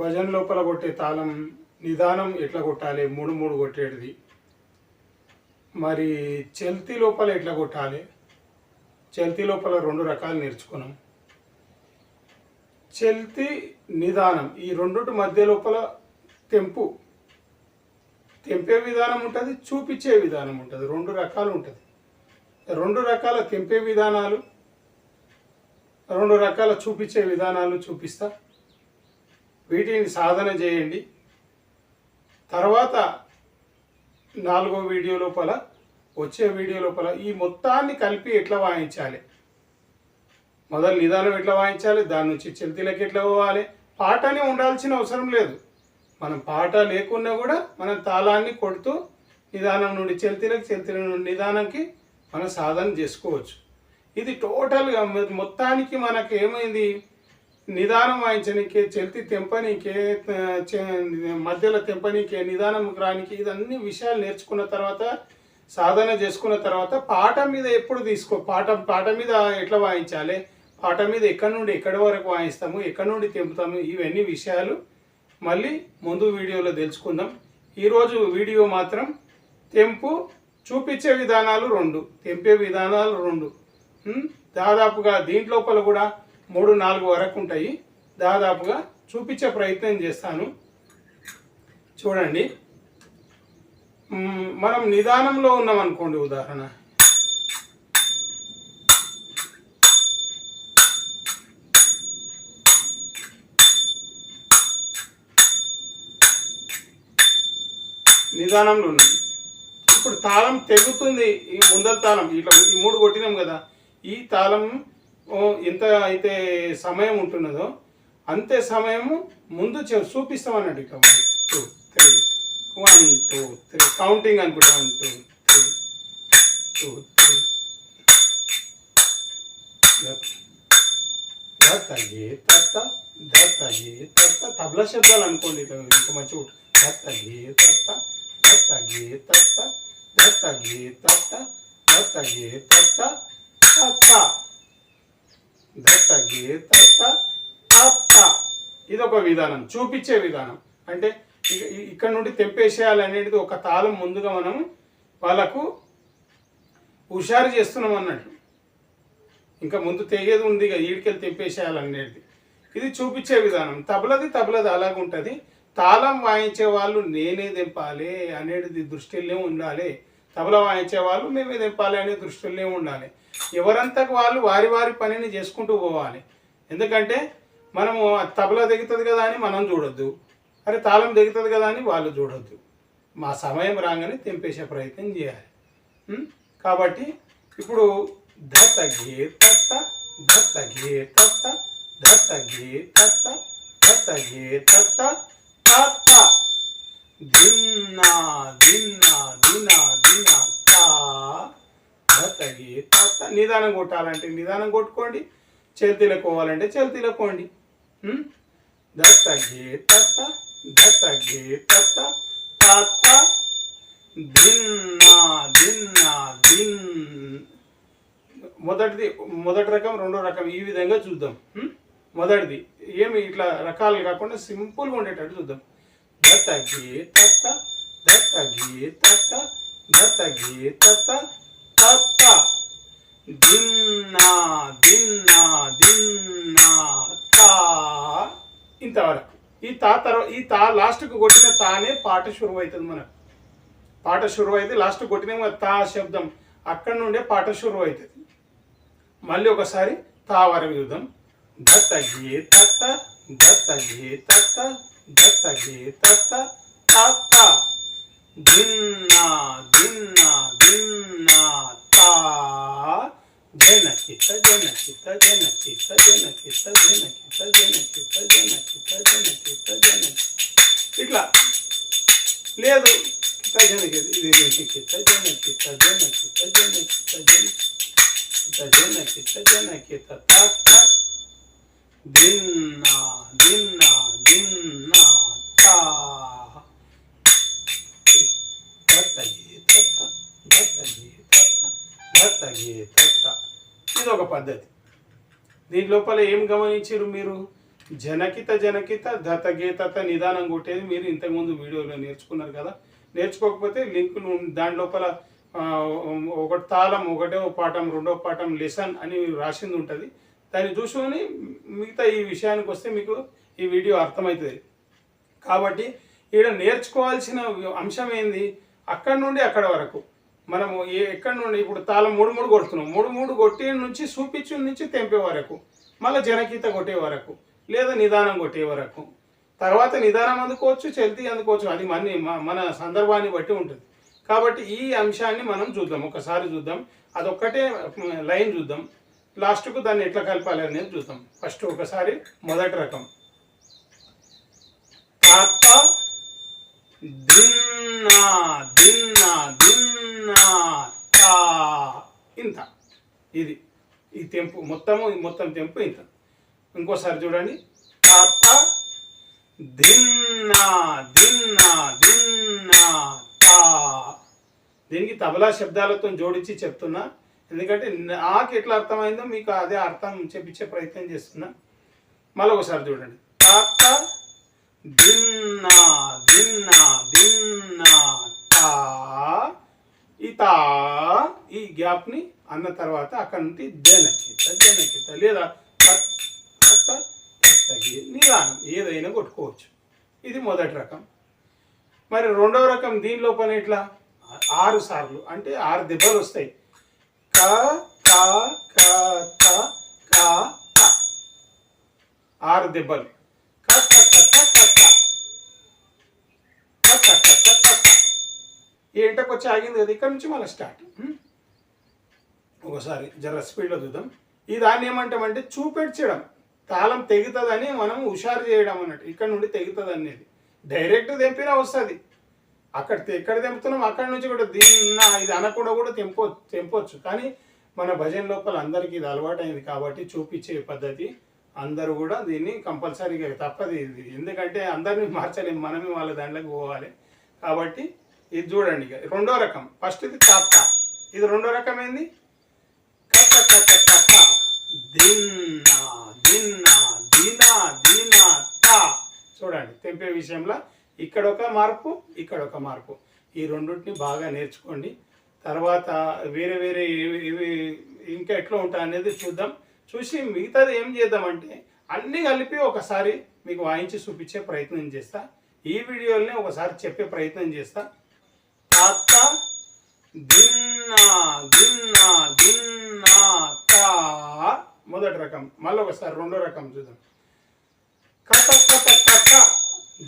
భజన లోపల కొట్టే తాళం నిదానం ఎట్లా కొట్టాలి, మూడు మూడు కొట్టేటిది. మరి చెల్తి లోపల ఎట్లా కొట్టాలి, చెల్తి లోపల రెండు రకాలు నేర్చుకున్నాం. చెల్తి నిదానం ఈ రెండుటి మధ్య లోపల తెంపే విధానం ఉంటుంది, చూపించే విధానం ఉంటుంది. రెండు రకాలు ఉంటుంది. రెండు రకాల తెంపే విధానాలు, రెండు రకాల చూపించే విధానాలు చూపిస్తా. వీటిని సాధన చేయండి. తర్వాత 4వ వీడియో లోపల, వచ్చే వీడియో లోపల ఈ మొత్తాన్ని కలిపి ఎట్లా వాయించాలి, మొదలు నిదానం ఎట్లా వాయించాలి, దాని నుంచి చెల్తిలోకి ఎట్లా పోవాలి. పాటనే ఉండాల్సిన అవసరం లేదు. మనం పాట లేకున్నా కూడా మనం తాళాన్ని కొడుతూ నిదానం నుండి చెల్తిలోకి, చెల్తి నుండి నిదానంకి మనం సాధన చేసుకోవచ్చు. ఇది టోటల్గా మొత్తానికి మనకు ఏమైంది, నిదానం వాయించనికే, చెల్తి తెంపనీకే, మధ్యలో తెంపనీకే, నిదానం రానికి, ఇదన్నీ విషయాలు నేర్చుకున్న తర్వాత, సాధన చేసుకున్న తర్వాత పాట మీద ఎప్పుడు పాట మీద ఎట్లా వాయించాలి, పాట మీద ఎక్కడి నుండి ఎక్కడి వరకు వాయిస్తాము, ఎక్కడి నుండి తెంపుతాము, ఇవన్నీ విషయాలు మళ్ళీ ముందు వీడియోలో తెలుసుకుందాం. ఈరోజు వీడియో మాత్రం చూపించే విధానాలు 2, తెంపే విధానాలు 2. దాదాపుగా దీంట్లోపల కూడా 3-4 వరకు ఉంటాయి. దాదాపుగా చూపించే ప్రయత్నం చేస్తాను. చూడండి, మనం నిదానంలో ఉన్నాం అనుకోండి. ఉదాహరణ, నిదానంలో ఉన్నాం. ఇప్పుడు తాళం తెగుతుంది. ఈ ముందర తాళం ఇట్లా ఈ 3 కొట్టినాం కదా, ఈ తాళం ఎంత అయితే సమయం ఉంటున్నదో అంతే సమయము ముందు చూపిస్తాం అన్నట్టు. ఇక 1 2 3 1 2 3 కౌంటింగ్ అనుకుంటా. 1 2 3 2 3 దత్తగే తత్త దత్తగే తత్త. తబలా శబ్దాలు అనుకోండి. ఇంకా మంచిగా దత్తగే తత్త దత్తగే తత్త దత్తగే తత్త దత్తగే తత్త తత్త దత్తగే తత్త తత్త. ఇదొక విధానం, చూపించే విధానం. అంటే ఇక్కడ నుండి తెంపేసేయాలనేది ఒక తాళం ముందుగా మనం వాళ్ళకు హుషారు చేస్తున్నాం అన్నట్టు. ఇంకా ముందు తెగేది ఉంది, ఇక ఈడికెళ్ళి తెంపేసేయాలనేది. ఇది చూపించే విధానం. తబలది అలాగుంటుంది. తాళం వాయించే వాళ్ళు నేనే తెంపాలి అనేది దృష్టిలో ఉండాలి. తబలా వాయించే వాళ్ళు మేమే తెంపాలి అనే దృష్టిలో ఉండాలి. ఎవరంతకు వాళ్ళు వారి వారి పనిని చేసుకుంటూ పోవాలి. ఎందుకంటే మనము తబలా దిగుతుంది కదా అని మనం చూడొద్దు, అరే తాళం దిగుతుంది కదా అని వాళ్ళు చూడొద్దు. మా సమయం రాగానే తెంపేసే ప్రయత్నం చేయాలి. కాబట్టి ఇప్పుడు ధత్తగే తత్త ధత్తగే తత్త ధత్తగే తత్త ధత్తగే తత్త తత్త దిన్నా దిన్నా దినా దినా తా ధత్తగే తత్త. నిదానం కొట్టాలంటే నిదానం కొట్టుకోండి, చెల్తిలోకి పోవాలంటే చెల్తిలోకి పోండి. దత్తగే తత్త దత్తగే తత్త తత్త దిన్నా దిన్నా దిన్. మొదటి రకం, రెండో రకం, ఈ విధంగా చూద్దాం. మొదటిది ఏమి ఇట్లా రకాలు కాకుండా సింపుల్గా ఉండేటట్టు చూద్దాం. దత్తగే తత్త దత్తగే తత్త దత్తగే తత్త తత్త దిన్నా దిన్నా దిన్నా తా. ఇంతవరకు ఈ తా లాస్ట్కు కొట్టిన తానే పాట షురువు అవుతుంది. మనకు పాట షురువు అయితే లాస్ట్ కొట్టిన తా శబ్దం అక్కడి నుండే పాట షురువు అవుతుంది. మళ్ళీ ఒకసారి తా వరకు చూద్దాం. దత్తగే తత్త దత్తగే తత్త దత్తగే తత్త తత్త దిన్నా దిన్నా దిన్నా తా జనకిత జనకిత జనకిత జనకిత జనకిత జనకిత జనకిత జనకిత జనకిత. ఇట్లా లేదు జనకిత, ఇది జనకిత జనకిత జనకిత జనకిత జనకిత జనకిత జనకిత తత్త దిన్నా దిన్నా దిన్నా తా దత్తగే తత్త దత్తగే తత్త దత్తగే తత్త. ఇది ఒక పద్ధతి. దీని లోపల ఏం గమనించారు మీరు, జనకిత జనకిత ధత గేతత నిదానం కొట్టేది మీరు ఇంతకుముందు వీడియోలో నేర్చుకున్నారు కదా. నేర్చుకోకపోతే లింకులు దాని లోపల ఒకటి తాళం, ఒకటో పాఠం, రెండో పాఠం, లెసన్ అని రాసింది ఉంటుంది. దాన్ని చూసుకొని మిగతా ఈ విషయానికి వస్తే మీకు ఈ వీడియో అర్థమవుతుంది. కాబట్టి ఇక్కడ నేర్చుకోవాల్సిన అంశం ఏంది, అక్కడి నుండి అక్కడ వరకు మనము ఎక్కడి నుండి ఇప్పుడు తాళం 3 కొడుతున్నాం, 3 కొట్టే నుంచి చూపించు నుంచి తెంపే వరకు, మళ్ళీ జనకీత కొట్టే వరకు, లేదా నిదానం కొట్టే వరకు. తర్వాత నిదానం అందుకోవచ్చు, చల్తీ అందుకోవచ్చు, అది మన సందర్భాన్ని బట్టి ఉంటుంది. కాబట్టి ఈ అంశాన్ని మనం చూద్దాం, ఒకసారి చూద్దాం. అదొక్కటే లైన్ చూద్దాం, లాస్ట్కు దాన్ని ఎట్లా కలపాలి అనేది చూద్దాం. ఫస్ట్ ఒకసారి మొదటి రకం తాత దిన్నా దిన్నా దిన్నా తా ఇంత. ఇది ఈ తెంపు మొత్తం తెంపు ఇంత. ఇంకోసారి చూడండి, తాత దిన్నా దిన్నా దిన్నా తా. దీనికి తబలా శబ్దాలతో జోడించి చెప్తున్నా, ఎందుకంటే నాకు ఎట్లా అర్థమైందో మీకు అదే అర్థం చెప్పించే ప్రయత్నం చేస్తున్నా. మళ్ళీ ఒకసారి చూడండి, తాత దిన్నా దిన్నా దిన్నా తా. ఈ తా ఈ గ్యాప్ని అన్న తర్వాత అక్కడ నుండి జనకిత లేదా నిదానం ఏదైనా కొట్టుకోవచ్చు. ఇది మొదటి రకం. మరి రెండవ రకం దీని లోపల ఎట్లా 6 సార్లు అంటే 6 దెబ్బలు వస్తాయి. క క క త క త 6 దెబ్బలు. క క క క క క క క క క క. ఈ ఎంటకు వచ్చి ఆగింది కదా, ఇక్కడ నుంచి మళ్ళీ స్టార్ట్. ఒకసారి జర స్పీడ్లో చూద్దాం. ఈ దాన్ని ఏమంటామంటే చూపెట్టడం, తాళం తెగుతుందని మనం హుషారు చేయడం అన్నట్టు. ఇక్కడ నుండి తెగుతుంది అనేది డైరెక్ట్ తెంపినా వస్తుంది. ఎక్కడ తెంపుతున్నాం అక్కడి నుంచి కూడా దీన్న ఇది అనకుండా కూడా తెంపొచ్చు. కానీ మన భజన లోపల అందరికీ ఇది అలవాటైంది కాబట్టి చూపించే పద్ధతి అందరూ కూడా దీన్ని కంపల్సరీగా తప్పదు ఇది. ఎందుకంటే అందరినీ మార్చలేము, మనమే వాళ్ళ దాంట్లోకి పోవాలి. కాబట్టి ఇది చూడండి. ఇక రెండో రకం, ఫస్ట్ ఇది తాత, ఇది రెండో రకం ఏంది కథ కథ కథ దిన్నా దిన్నా దీనా దీనా తా. చూడండి తెంపే విషయంలో ఇక్కడ ఒక మార్పు, ఇక్కడ ఒక మార్పు. ఈ రెండింటిని బాగా నేర్చుకోండి. తర్వాత వేరే వేరే ఇవి ఇంకా ఎట్లా ఉంటాయి అనేది చూద్దాం. చూసి మిగతాది ఏం చేద్దామంటే అన్నీ కలిపి ఒకసారి మీకు వాయించి చూపించే ప్రయత్నం చేస్తా. ఈ వీడియోని ఒకసారి చెప్పే ప్రయత్నం చేస్తా. తాత దిన్నా దిన్నా దిన్నా తా మొదటి రకం. మళ్ళీ ఒకసారి రెండో రకం చూద్దాం. కథ కథ కథ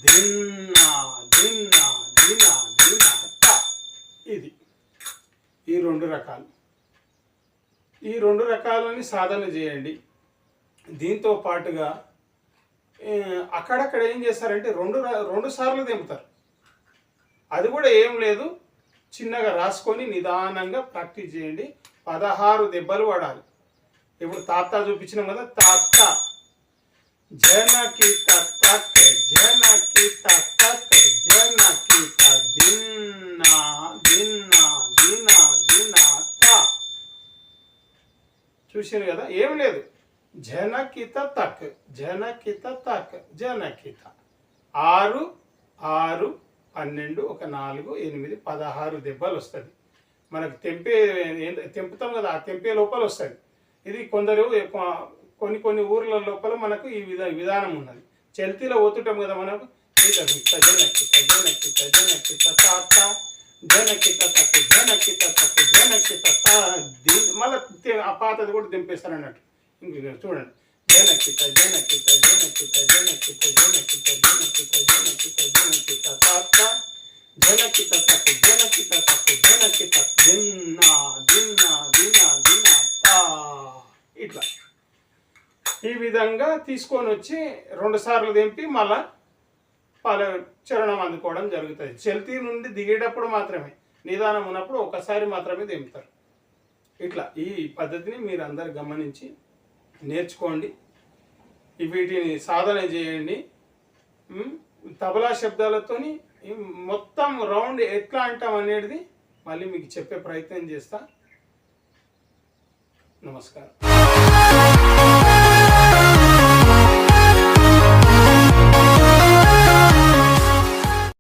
దిన్నా దిన్నా దినా దినా తా. ఇది ఈ 2 రకాలు. ఈ 2 రకాలని సాధన చేయండి. దీంతో పాటుగా అక్కడక్కడ ఏం చేస్తారంటే 2 సార్లు తెంపుతారు. అది కూడా ఏం లేదు, చిన్నగా రాసుకొని నిదానంగా ప్రాక్టీస్ చేయండి. 16 దెబ్బలు పడాలి. ఇప్పుడు తాత చూపించినాం కదా, తాత జనకిత తక్ జనకిత తక్ జనకిత దిన్నా దిన్నా దినా దినా తా. చూసారు కదా, ఏం లేదు, జనకిత తక్ జనకిత తక్ జనకిత 6 6 12 ఒక 4 8 16 దెబ్బలు వస్తుంది. మనకు తెంపుతాం కదా, ఆ తెంపే లోపల వస్తుంది. ఇది కొందరు కొన్ని ఊర్ల లోపల మనకు ఈ విధానం ఉన్నది. చల్తీలో పోతుంటాం కదా మనకు, జనకిత జనకిత జనకిత జనకిత తాత జనకిత తక్ జనకిత తక్ జనకిత తా. మళ్ళీ ఆ పాతది కూడా దింపేస్తారు అన్నట్టు. ఇంక చూడండి, జనకిత జనకిత జనకిత జనకిత జనకిత జనకిత జనకిత జనకిత తాత జనకిత తక్ జనకిత తక్ జనకిత దిన్నా దిన్నా దినా దినా తా. ఇట్లా ఈ విధంగా తీసుకొని వచ్చి 2 సార్లు తెంపి మళ్ళా చరణం అందుకోవడం జరుగుతుంది. చల్తీ నుండి దిగేటప్పుడు మాత్రమే, నిదానం ఉన్నప్పుడు ఒకసారి మాత్రమే తెంపుతారు. ఇట్లా ఈ పద్ధతిని మీరు అందరు గమనించి నేర్చుకోండి. వీటిని సాధన చేయండి. తబలా శబ్దాలతోని మొత్తం రౌండ్ ఎట్లా అంటాం అనేది మళ్ళీ మీకు చెప్పే ప్రయత్నం చేస్తా. నమస్కారం.